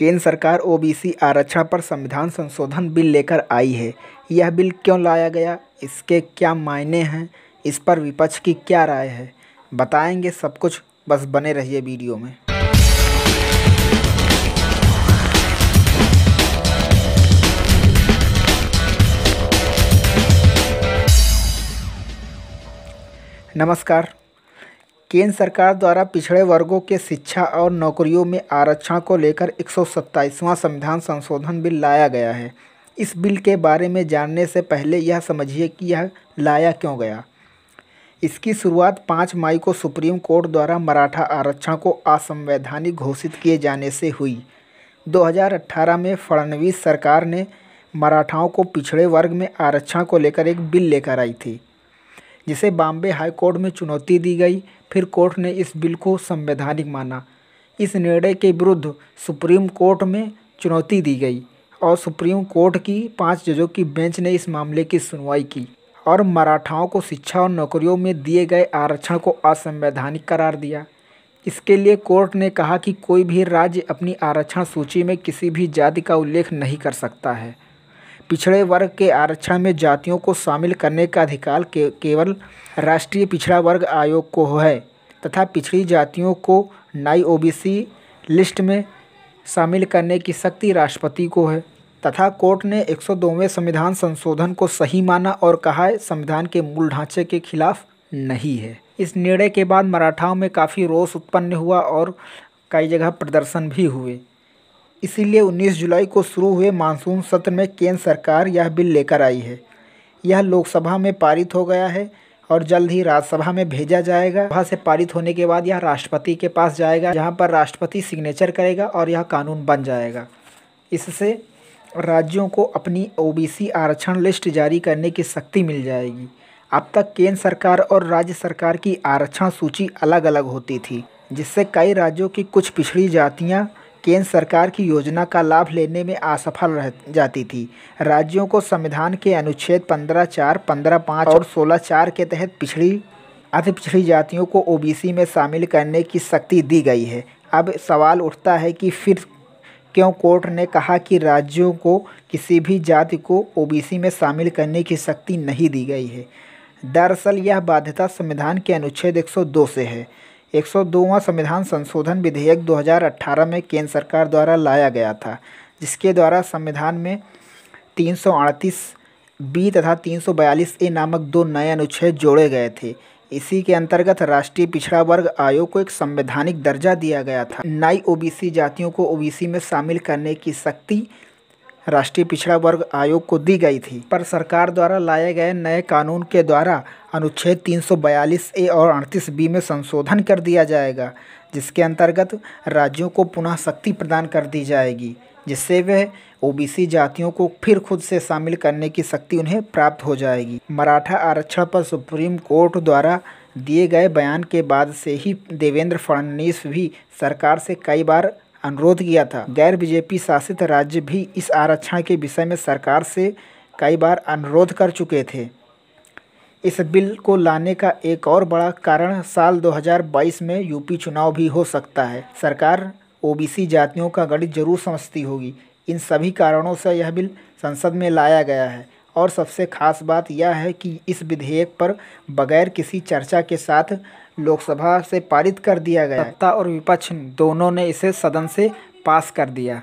केंद्र सरकार ओबीसी आरक्षण पर संविधान संशोधन बिल लेकर आई है। यह बिल क्यों लाया गया, इसके क्या मायने हैं, इस पर विपक्ष की क्या राय है, बताएंगे सब कुछ। बस बने रहिए वीडियो में। नमस्कार। केंद्र सरकार द्वारा पिछड़े वर्गों के शिक्षा और नौकरियों में आरक्षण को लेकर 127वां संविधान संशोधन बिल लाया गया है। इस बिल के बारे में जानने से पहले यह समझिए कि यह लाया क्यों गया। इसकी शुरुआत 5 मई को सुप्रीम कोर्ट द्वारा मराठा आरक्षण को असंवैधानिक घोषित किए जाने से हुई। 2018 में फडणवीस सरकार ने मराठाओं को पिछड़े वर्ग में आरक्षण को लेकर एक बिल लेकर आई थी, जिसे बॉम्बे हाई कोर्ट में चुनौती दी गई। फिर कोर्ट ने इस बिल को संवैधानिक माना। इस निर्णय के विरुद्ध सुप्रीम कोर्ट में चुनौती दी गई और सुप्रीम कोर्ट की 5 जजों की बेंच ने इस मामले की सुनवाई की और मराठाओं को शिक्षा और नौकरियों में दिए गए आरक्षण को असंवैधानिक करार दिया। इसके लिए कोर्ट ने कहा कि कोई भी राज्य अपनी आरक्षण सूची में किसी भी जाति का उल्लेख नहीं कर सकता है। पिछड़े वर्ग के आरक्षण में जातियों को शामिल करने का अधिकार केवल राष्ट्रीय पिछड़ा वर्ग आयोग को है तथा पिछड़ी जातियों को नई ओबीसी लिस्ट में शामिल करने की शक्ति राष्ट्रपति को है। तथा कोर्ट ने 102वें संविधान संशोधन को सही माना और कहा है संविधान के मूल ढांचे के खिलाफ नहीं है। इस निर्णय के बाद मराठाओं में काफ़ी रोष उत्पन्न हुआ और कई जगह प्रदर्शन भी हुए। इसीलिए 19 जुलाई को शुरू हुए मानसून सत्र में केंद्र सरकार यह बिल लेकर आई है। यह लोकसभा में पारित हो गया है और जल्द ही राज्यसभा में भेजा जाएगा। वहाँ से पारित होने के बाद यह राष्ट्रपति के पास जाएगा, जहाँ पर राष्ट्रपति सिग्नेचर करेगा और यह कानून बन जाएगा। इससे राज्यों को अपनी ओबीसी आरक्षण लिस्ट जारी करने की शक्ति मिल जाएगी। अब तक केंद्र सरकार और राज्य सरकार की आरक्षण सूची अलग अलग होती थी, जिससे कई राज्यों की कुछ पिछड़ी जातियाँ केंद्र सरकार की योजना का लाभ लेने में असफल रह जाती थी। राज्यों को संविधान के अनुच्छेद 15(4), 15(5) और 16(4) के तहत अति पिछड़ी जातियों को ओबीसी में शामिल करने की शक्ति दी गई है। अब सवाल उठता है कि फिर क्यों कोर्ट ने कहा कि राज्यों को किसी भी जाति को ओबीसी में शामिल करने की शक्ति नहीं दी गई है। दरअसल यह बाध्यता संविधान के अनुच्छेद 102 से है। 102वां संविधान संशोधन विधेयक 2018 में केंद्र सरकार द्वारा लाया गया था, जिसके द्वारा संविधान में 338(b) तथा 342(a) नामक 2 नए अनुच्छेद जोड़े गए थे। इसी के अंतर्गत राष्ट्रीय पिछड़ा वर्ग आयोग को एक संवैधानिक दर्जा दिया गया था। नई ओबीसी जातियों को ओबीसी में शामिल करने की शक्ति राष्ट्रीय पिछड़ा वर्ग आयोग को दी गई थी, पर सरकार द्वारा लाए गए नए कानून के द्वारा अनुच्छेद 342(a) और 38(b) में संशोधन कर दिया जाएगा, जिसके अंतर्गत राज्यों को पुनः शक्ति प्रदान कर दी जाएगी, जिससे वह ओबीसी जातियों को फिर खुद से शामिल करने की शक्ति उन्हें प्राप्त हो जाएगी। मराठा आरक्षण पर सुप्रीम कोर्ट द्वारा दिए गए बयान के बाद से ही देवेंद्र फडणवीस भी सरकार से कई बार अनुरोध किया था। गैर बीजेपी शासित राज्य भी इस आरक्षण के विषय में सरकार से कई बार अनुरोध कर चुके थे। इस बिल को लाने का एक और बड़ा कारण साल 2022 में यूपी चुनाव भी हो सकता है। सरकार ओबीसी जातियों का गणित जरूर समझती होगी। इन सभी कारणों से यह बिल संसद में लाया गया है और सबसे खास बात यह है कि इस विधेयक पर बगैर किसी चर्चा के साथ लोकसभा से पारित कर दिया गया। सत्ता और विपक्ष दोनों ने इसे सदन से पास कर दिया।